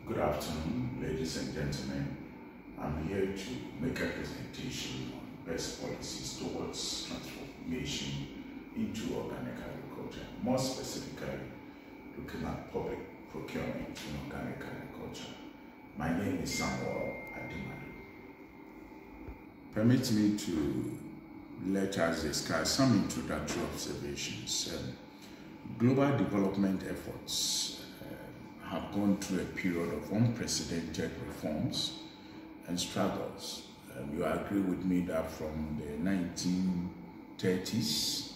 Good afternoon, ladies and gentlemen. I'm here to make a presentation on best policies towards transformation into organic agriculture, more specifically looking at public procurement in organic agriculture. My name is Adimado. Permit me to let us discuss some introductory observations. Global development efforts have gone through a period of unprecedented reforms and struggles. You agree with me that from the 1930s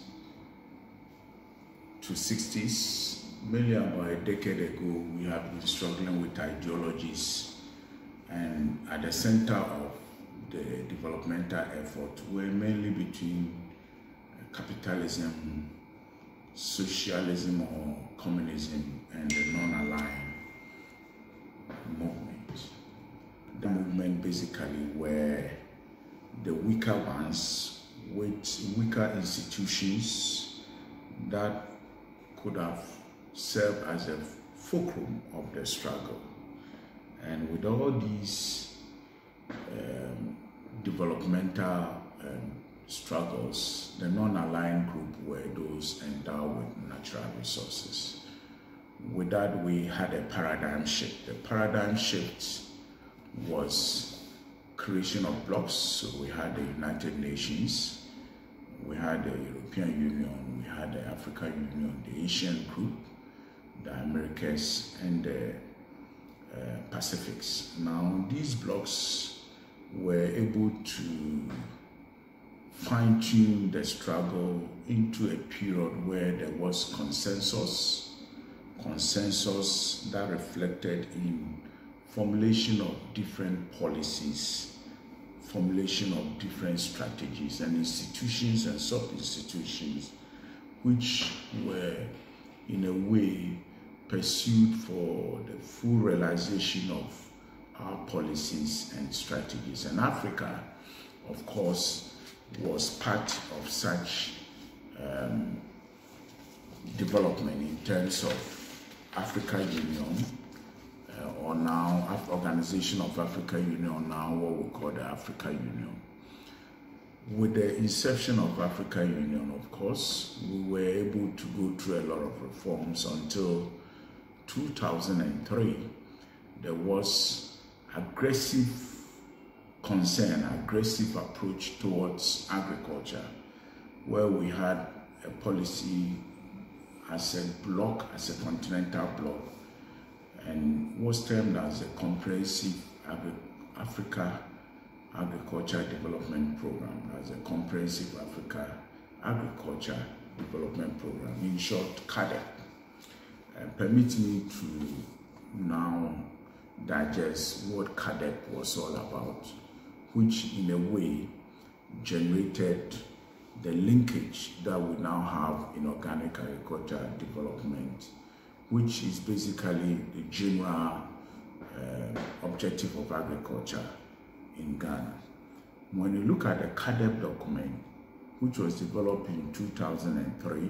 to 60s, merely about a decade ago, we have been struggling with ideologies, and at the center of the developmental effort were mainly between capitalism, socialism or communism, and the non-aligned movement. The movement basically were the weaker ones with weaker institutions that could have served as a fulcrum of the struggle. And with all these developmental struggles, the non-aligned group were those endowed with natural resources. With that, we had a paradigm shift. The paradigm shift was creation of blocks. So we had the United Nations, we had the European Union, we had the African Union, the Asian group, the Americas, and the Pacifics. Now, these blocks were able to fine-tune the struggle into a period where there was consensus that reflected in formulation of different policies, formulation of different strategies and institutions and sub-institutions which were in a way pursued for the full realization of our policies and strategies. And Africa, of course, was part of such development in terms of African Union, or now Organization of African Union, or now what we call the African Union. With the inception of African Union, of course, we were able to go through a lot of reforms until 2003. There was aggressive concern, aggressive approach towards agriculture, where we had a policy as a bloc, as a continental bloc, and was termed as a comprehensive Africa Agriculture Development Program, as a comprehensive Africa Agriculture Development Program, in short, CAADP. Permit me to now digest what CAADP was all about, which in a way generated the linkage that we now have in organic agriculture development, which is basically the general objective of agriculture in Ghana. When you look at the CAADP document, which was developed in 2003,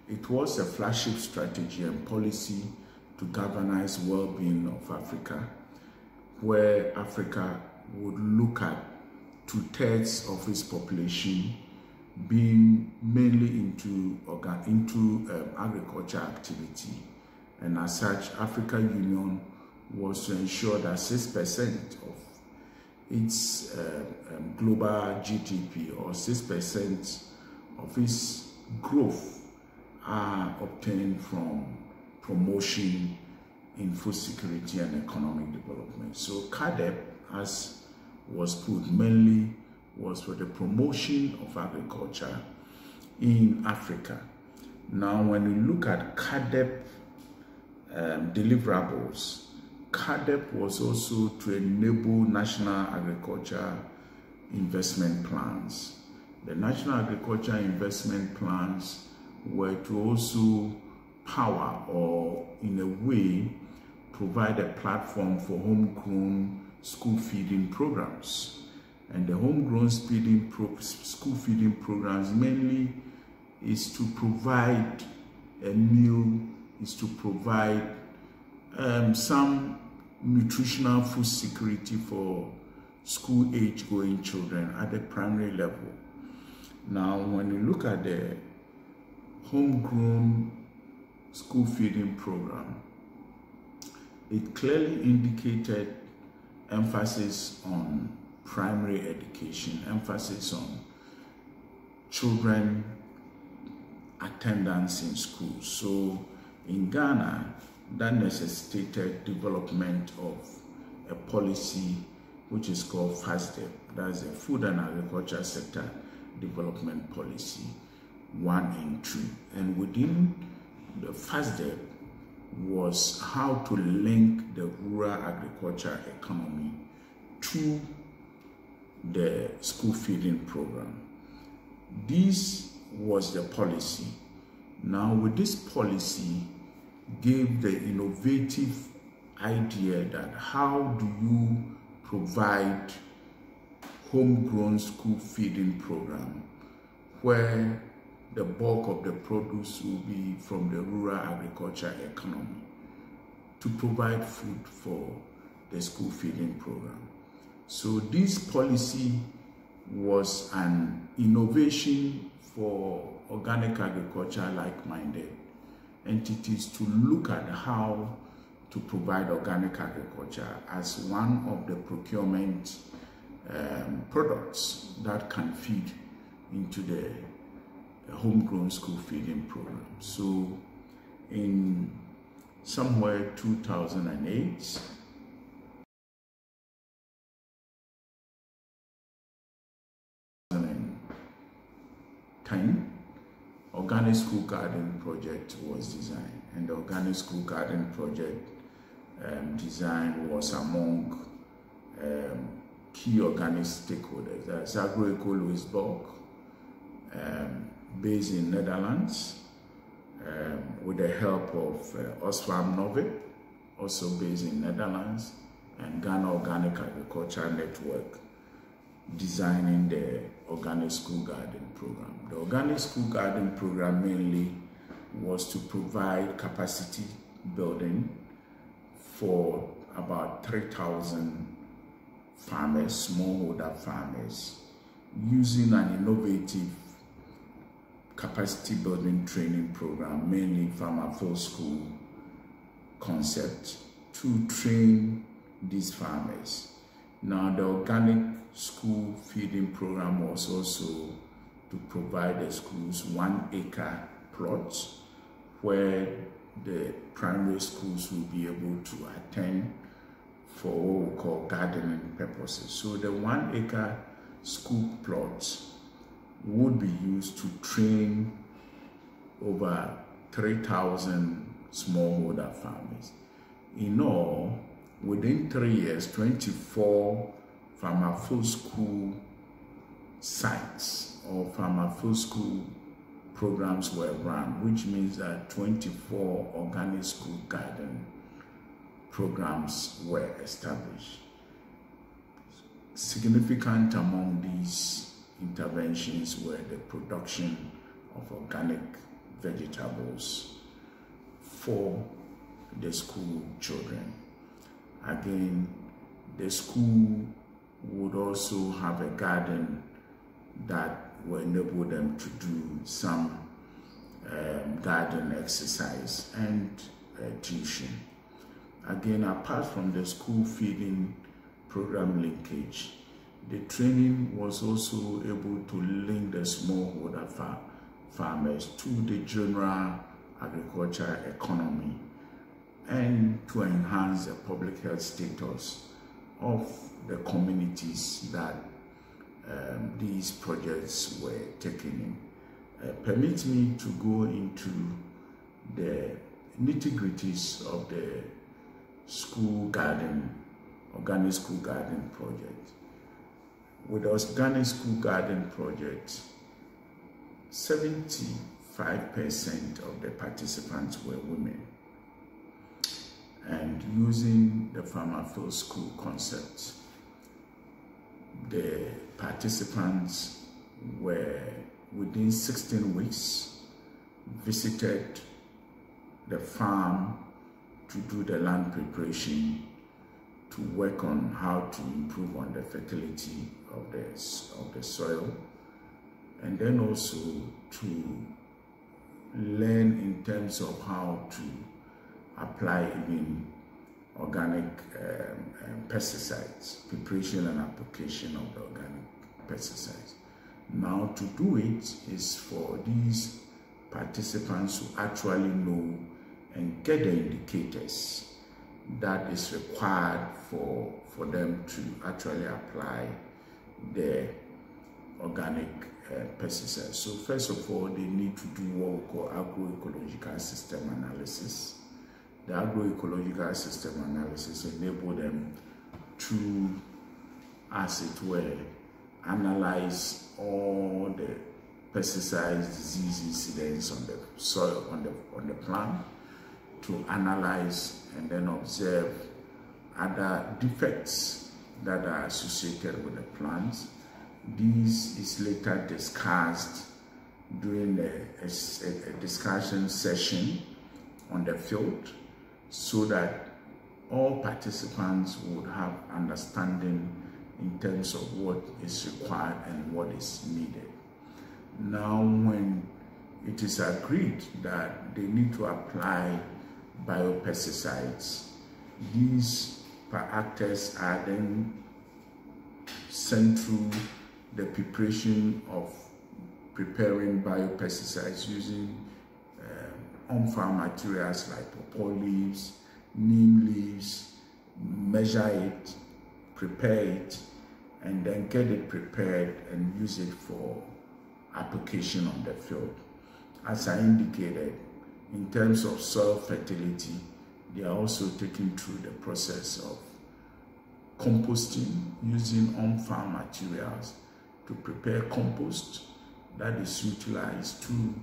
it was a flagship strategy and policy to galvanize well-being of Africa, where Africa would look at 2/3 of its population being mainly into agriculture activity. And as such, African Union was to ensure that 6% of its global GDP, or 6% of its growth, are obtained from promotion in food security and economic development. So CAADP, as was put, mainly was for the promotion of agriculture in Africa. Now, when we look at CAADP deliverables, CAADP was also to enable national agriculture investment plans. The national agriculture investment plans were to also power, or in a way provide a platform for homegrown school feeding programs. And the homegrown school feeding programs mainly is to provide a meal, is to provide some nutritional food security for school-age going children at the primary level. Now, when you look at the homegrown school feeding program, it clearly indicated emphasis on primary education, emphasis on children attendance in schools. So in Ghana, that necessitated development of a policy which is called FASDEP. That's the Food and Agriculture Sector Development Policy 1 and 2. And within the FASDEP was how to link the rural agriculture economy to the school feeding program. This was the policy. Now, with this policy, gave the innovative idea that how do you provide homegrown school feeding program where the bulk of the produce will be from the rural agriculture economy to provide food for the school feeding program. So this policy was an innovation for organic agriculture like-minded entities to look at how to provide organic agriculture as one of the procurement products that can feed into the homegrown school feeding program. So in somewhere 2008, Organic School Garden Project was designed, and the Organic School Garden Project design was among key organic stakeholders. That's Agroeco Louisburg, based in Netherlands, with the help of IFOAM Novet, also based in Netherlands, and Ghana Organic Agriculture Network, designing the Organic School Garden Program. The Organic School Garden Program mainly was to provide capacity building for about 3,000 farmers, smallholder farmers, using an innovative capacity building training program, mainly farmer field school concept, to train these farmers. Now, the organic school feeding program was also to provide the schools 1 acre plots where the primary schools will be able to attend for what we call gardening purposes. So the 1 acre school plots would be used to train over 3,000 smallholder farmers. In all, within 3 years, 24 farmer field school sites or farmer field school programs were run, which means that 24 organic school garden programs were established. Significant among these interventions were the production of organic vegetables for the school children. Again, the school would also have a garden that will enable them to do some garden exercise and tuition. Again, apart from the school feeding program linkage, the training was also able to link the smallholder farmers to the general agriculture economy and to enhance the public health status of the communities that these projects were taken in. Permit me to go into the nitty-gritties of the school garden, organic school garden project. With the organic school garden project, 75% of the participants were women. And using the farmer field school concept, the participants were within 16 weeks visited the farm to do the land preparation, to work on how to improve on the fertility of the soil, and then also to learn in terms of how to apply even organic pesticides, preparation and application of the organic pesticides. Now, to do it is for these participants to actually know and get the indicators that is required for them to actually apply the organic pesticides. So first of all, they need to do what we call agroecological system analysis. The agroecological system analysis enable them to, as it were, analyze all the pesticides, disease incidents on the soil, on the plant, to analyze and then observe other defects that are associated with the plants. This is later discussed during a discussion session on the field, so that all participants would have understanding in terms of what is required and what is needed. Now, when it is agreed that they need to apply biopesticides, these actors are then sent through the preparation of preparing biopesticides using on-farm materials like pawpaw leaves, neem leaves, measure it, prepare it, and then get it prepared and use it for application on the field. As I indicated, in terms of soil fertility, they are also taken through the process of composting using on-farm materials to prepare compost that is utilized to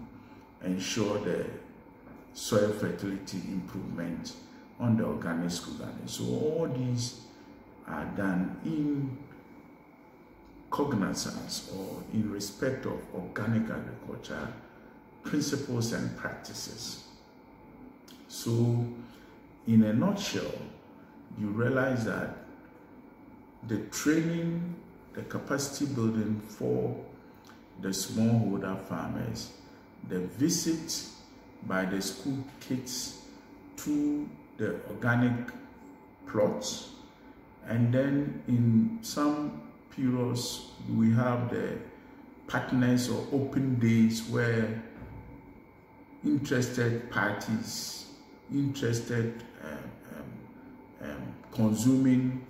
ensure the soil fertility improvement on the organic school garden. So all these are done in cognizance or in respect of organic agriculture principles and practices. So in a nutshell, you realize that the training, the capacity building for the smallholder farmers, the visit by the school kids to the organic plots, and then in some periods we have the partners or open days where interested parties, interested consuming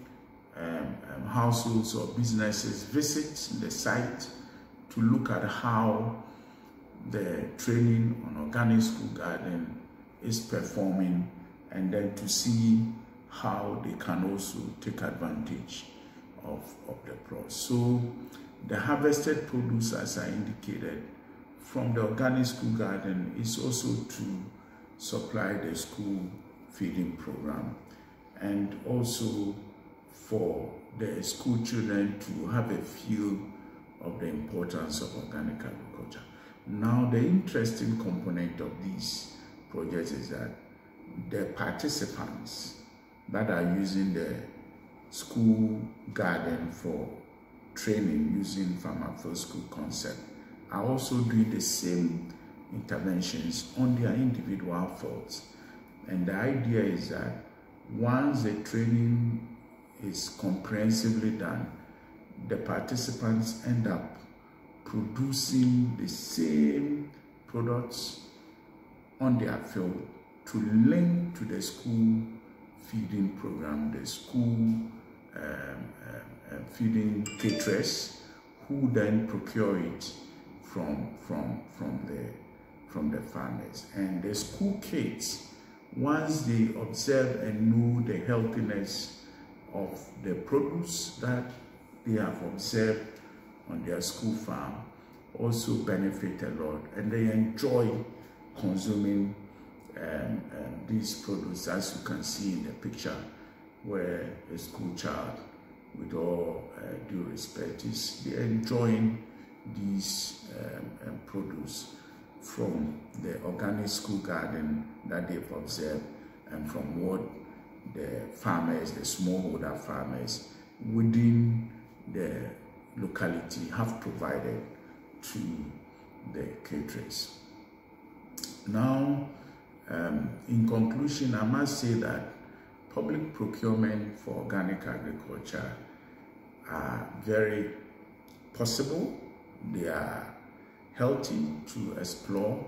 households or businesses visit the site to look at how the training on organic school garden is performing, and then to see how they can also take advantage of the plot. So the harvested produce, as I indicated, from the organic school garden is also to supply the school feeding program, and also for the school children to have a feel of the importance of organic agriculture. Now, the interesting component of these projects is that the participants that are using the school garden for training using farmer-first school concept are also doing the same interventions on their individual fields. And the idea is that once the training is comprehensively done, the participants end up producing the same products on their field to link to the school feeding program, the school feeding caterers, who then procure it from the farmers. And the school kids, once they observe and know the healthiness of the produce that they have observed on their school farm, also benefit a lot, and they enjoy consuming these produce, as you can see in the picture, where a school child, with all due respect, is enjoying these produce from the organic school garden that they've observed and from what the farmers, the smallholder farmers within the locality have provided to the caterers. Now, in conclusion, I must say that public procurement for organic agriculture are very possible. They are healthy to explore,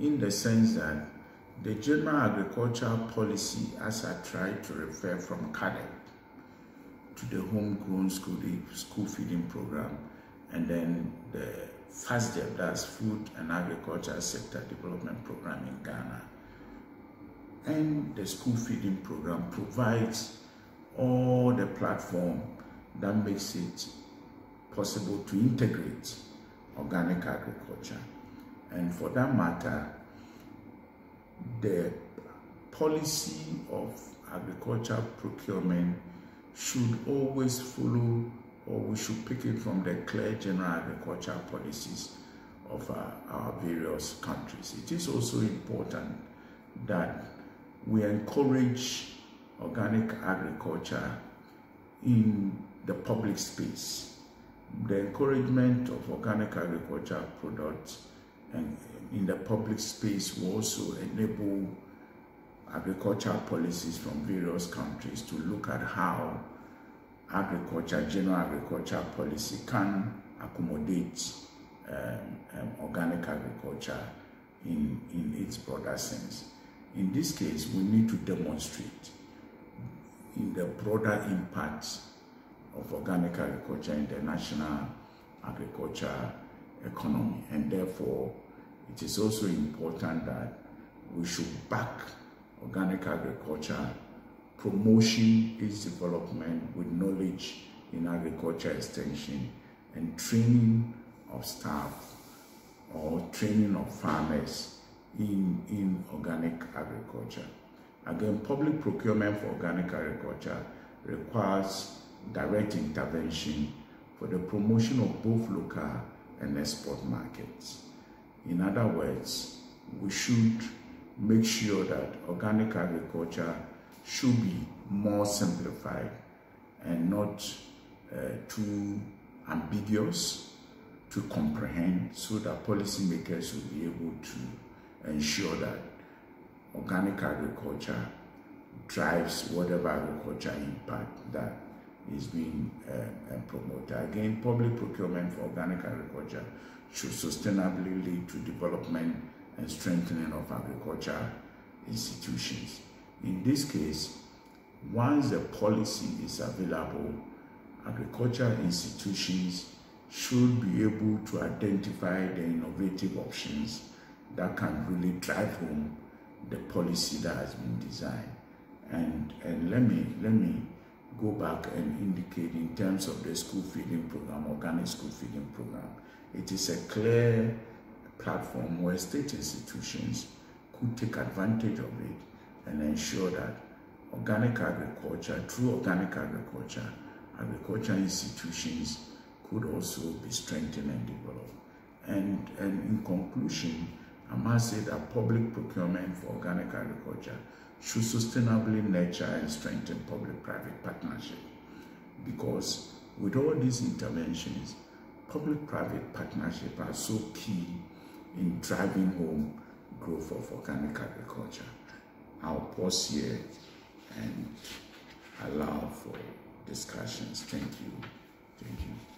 in the sense that the general agricultural policy, as I tried to refer from CAADP to the homegrown school feeding program, and then the FASDEP, that's Food and Agriculture Sector Development Program in Ghana, and the school feeding program provides all the platform that makes it possible to integrate organic agriculture. And for that matter, the policy of agricultural procurement should always follow, or we should pick it from the clear general agricultural policies of our various countries. It is also important that we encourage organic agriculture in the public space. The encouragement of organic agricultural products and in the public space will also enable agricultural policies from various countries to look at how general agricultural policy can accommodate organic agriculture in its broader sense. In this case, we need to demonstrate in the broader impact of organic agriculture in the national agriculture economy, and therefore it is also important that we should back organic agriculture, promotion its development with knowledge in agriculture extension and training of staff or training of farmers in organic agriculture. Again, public procurement for organic agriculture requires direct intervention for the promotion of both local and export markets. In other words, we should make sure that organic agriculture should be more simplified and not too ambiguous to comprehend, so that policymakers will be able to ensure that organic agriculture drives whatever agriculture impact that is being promoted. Again, public procurement for organic agriculture should sustainably lead to development and strengthening of agriculture institutions. In this case, once the policy is available, agriculture institutions should be able to identify the innovative options that can really drive home the policy that has been designed. And let me go back and indicate, in terms of the school feeding program, organic school feeding program, it is a clear platform where state institutions could take advantage of it and ensure that organic agriculture, through organic agriculture, agriculture institutions could also be strengthened and developed. And in conclusion, I must say that public procurement for organic agriculture should sustainably nurture and strengthen public-private partnership, because with all these interventions, public-private partnership are so key in driving home growth of organic agriculture. I'll pause here and allow for discussions. Thank you. Thank you.